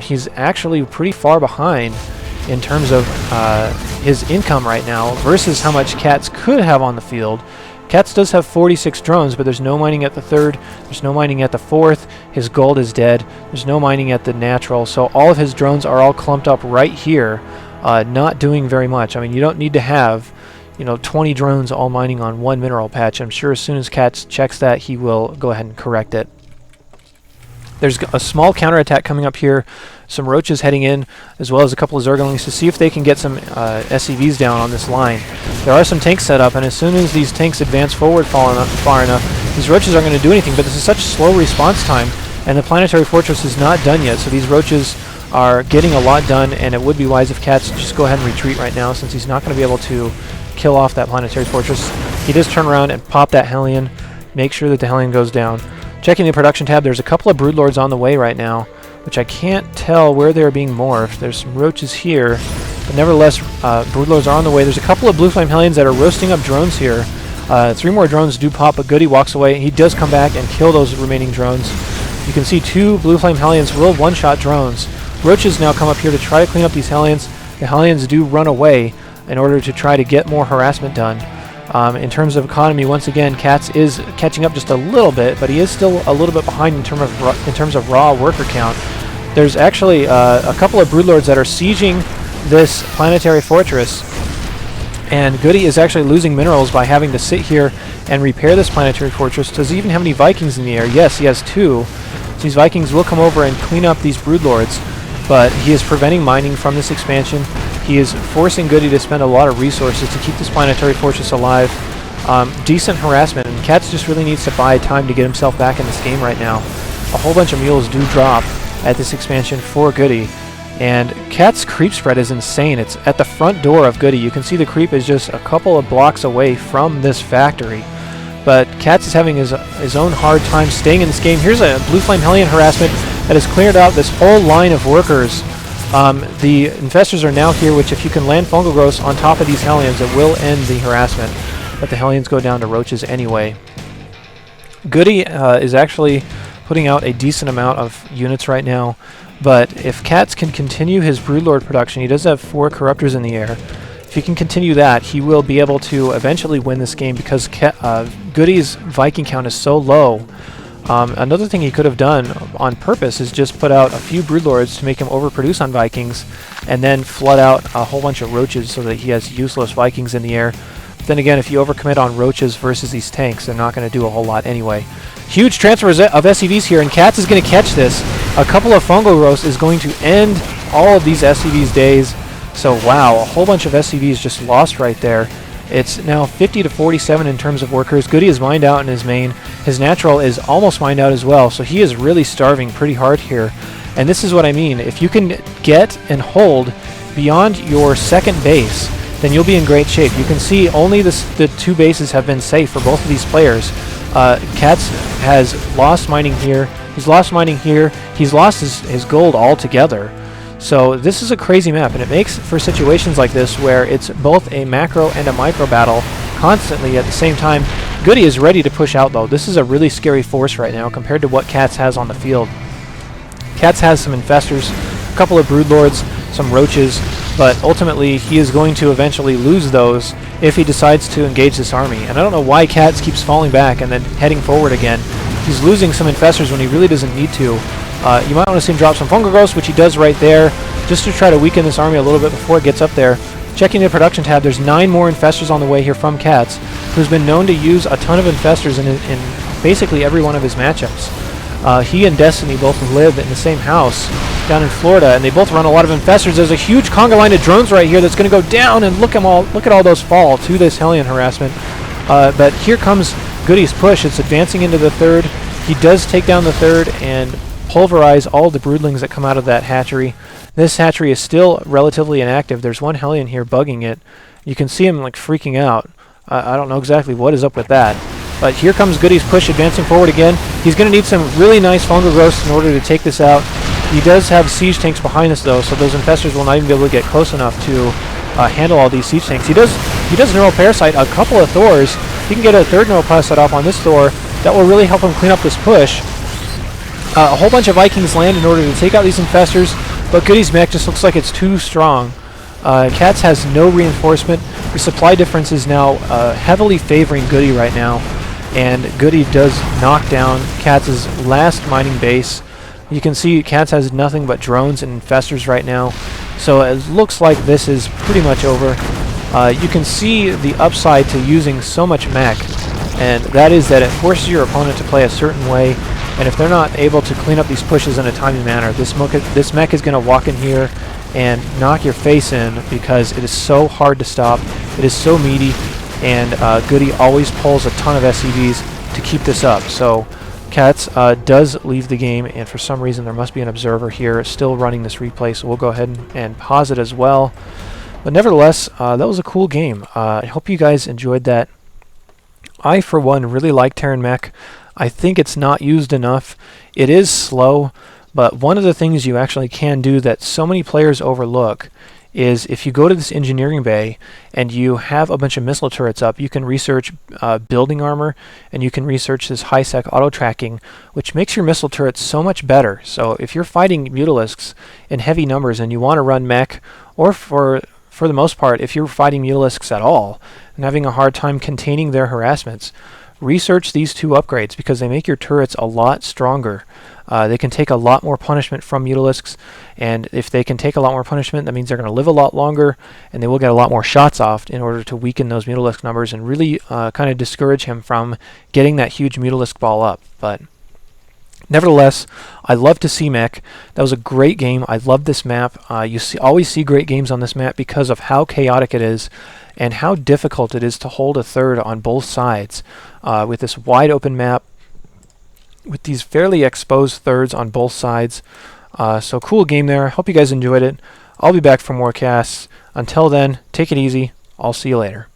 He's actually pretty far behind in terms of his income right now versus how much coLCatZ could have on the field. coLCatZ does have 46 drones, but there's no mining at the 3rd, there's no mining at the 4th, his gold is dead, there's no mining at the natural, so all of his drones are all clumped up right here, not doing very much. I mean, you don't need to have, you know, 20 drones all mining on one mineral patch. I'm sure as soon as coLCatZ checks that, he will go ahead and correct it. There's a small counterattack coming up here, some roaches heading in, as well as a couple of zerglings to see if they can get some SCVs down on this line. There are some tanks set up, and as soon as these tanks advance forward far enough, these roaches aren't going to do anything, but this is such slow response time, and the planetary fortress is not done yet, so these roaches are getting a lot done, and it would be wise if coLCatZ just go ahead and retreat right now, since he's not going to be able to kill off that planetary fortress. He does turn around and pop that Hellion, make sure that the Hellion goes down. Checking the production tab, there's a couple of broodlords on the way right now, which I can't tell where they're being morphed. There's some roaches here, but nevertheless, broodlords are on the way. There's a couple of blue flame Hellions that are roasting up drones here. 3 more drones do pop, but GoOdy walks away. He does come back and kill those remaining drones. You can see 2 blue flame Hellions will one-shot drones. Roaches now come up here to try to clean up these Hellions. The Hellions do run away in order to try to get more harassment done. In terms of economy, once again, coLCatZ is catching up just a little bit, but he is still a little bit behind in terms of raw worker count. There's actually a couple of broodlords that are sieging this planetary fortress, and GoOdy is actually losing minerals by having to sit here and repair this planetary fortress. Does he even have any Vikings in the air? Yes, he has 2. So these Vikings will come over and clean up these broodlords, but he is preventing mining from this expansion. He is forcing GoOdy to spend a lot of resources to keep this planetary fortress alive. Decent harassment, and coLCatZ just really needs to buy time to get himself back in this game right now. A whole bunch of mules do drop at this expansion for GoOdy, and coLCatz's creep spread is insane. It's at the front door of GoOdy. You can see the creep is just a couple of blocks away from this factory, but coLCatzz is having his own hard time staying in this game. Here's a blue flame Hellion harassment that has cleared out this whole line of workers. The infestors are now here, which if you can land fungal growths on top of these Hellions, it will end the harassment, but the Hellions go down to roaches anyway. GoOdy is actually putting out a decent amount of units right now, but if coLCatzz can continue his broodlord production, he does have 4 corruptors in the air. If he can continue that, he will be able to eventually win this game because GoOdy's Viking count is so low. Another thing he could have done on purpose is just put out a few broodlords to make him overproduce on Vikings, and then flood out a whole bunch of roaches so that he has useless Vikings in the air. But then again, if you overcommit on roaches versus these tanks, they're not going to do a whole lot anyway. Huge transfer of SCVs here, and coLCatzZ is going to catch this. A couple of fungal growths is going to end all of these SCVs' days. So wow, a whole bunch of SCVs just lost right there. It's now 50 to 47 in terms of workers. GoOdy is mined out in his main. His natural is almost mined out as well, so he is really starving pretty hard here. And this is what I mean. If you can get and hold beyond your second base, then you'll be in great shape. You can see only the 2 bases have been safe for both of these players. coLCatzZ has lost mining here. He's lost mining here. He's lost his gold altogether. So this is a crazy map, and it makes for situations like this where it's both a macro and a micro battle constantly at the same time. GoOdy is ready to push out though. This is a really scary force right now compared to what coLCatzZ has on the field. coLCatzZ has some infestors, a couple of broodlords, some roaches, but ultimately he is going to eventually lose those if he decides to engage this army. And I don't know why coLCatzZ keeps falling back and then heading forward again. He's losing some infestors when he really doesn't need to. You might want to see him drop some fungal growths, which he does right there, just to try to weaken this army a little bit before it gets up there. Checking the production tab, there's 9 more infestors on the way here from coLCatzZ, who's been known to use a ton of infestors in basically every one of his matchups. He and Destiny both live in the same house down in Florida, and they both run a lot of infestors. There's a huge conga line of drones right here that's going to go down, and look at all those fall to this Hellion harassment. But here comes GoOdy's push. It's advancing into the 3rd. He does take down the 3rd and pulverize all the broodlings that come out of that hatchery. This hatchery is still relatively inactive. There's one Hellion here bugging it. You can see him like freaking out. I don't know exactly what is up with that. But here comes GoOdy's push advancing forward again. He's going to need some really nice fungal growths in order to take this out. He does have siege tanks behind us though, so those infestors will not even be able to get close enough to handle all these siege tanks. He does neural parasite a couple of Thors. He can get a 3rd neural parasite off on this Thor. That will really help him clean up this push. A whole bunch of Vikings land in order to take out these infestors, but GoOdy's mech just looks like it's too strong. CatZ has no reinforcement. The supply difference is now heavily favoring GoOdy right now, and GoOdy does knock down CatZ's last mining base. You can see CatZ has nothing but drones and infestors right now, so it looks like this is pretty much over. You can see the upside to using so much mech, and that is that it forces your opponent to play a certain way, and if they're not able to clean up these pushes in a timely manner, this mech is going to walk in here and knock your face in because it is so hard to stop. It is so meaty, and GoOdy always pulls a ton of SCVs to keep this up. So CatZ does leave the game, and for some reason there must be an observer here still running this replay, so we'll go ahead and pause it as well. But nevertheless, that was a cool game. I hope you guys enjoyed that. I, for one, really like Terran Mech. I think it's not used enough. It is slow, but one of the things you actually can do that so many players overlook is if you go to this engineering bay and you have a bunch of missile turrets up, you can research building armor, and you can research this high-sec auto-tracking, which makes your missile turrets so much better. So if you're fighting Mutalisks in heavy numbers and you want to run mech, or for the most part, if you're fighting Mutalisks at all and having a hard time containing their harassments, research these two upgrades because they make your turrets a lot stronger. They can take a lot more punishment from Mutalisks, and if they can take a lot more punishment, that means they're going to live a lot longer, and they will get a lot more shots off in order to weaken those Mutalisk numbers and really kind of discourage him from getting that huge Mutalisk ball up. But nevertheless, I love to see mech. That was a great game. I love this map. You always see great games on this map because of how chaotic it is and how difficult it is to hold a third on both sides with this wide open map with these fairly exposed thirds on both sides. So cool game there. Hope you guys enjoyed it. I'll be back for more casts. Until then, take it easy. I'll see you later.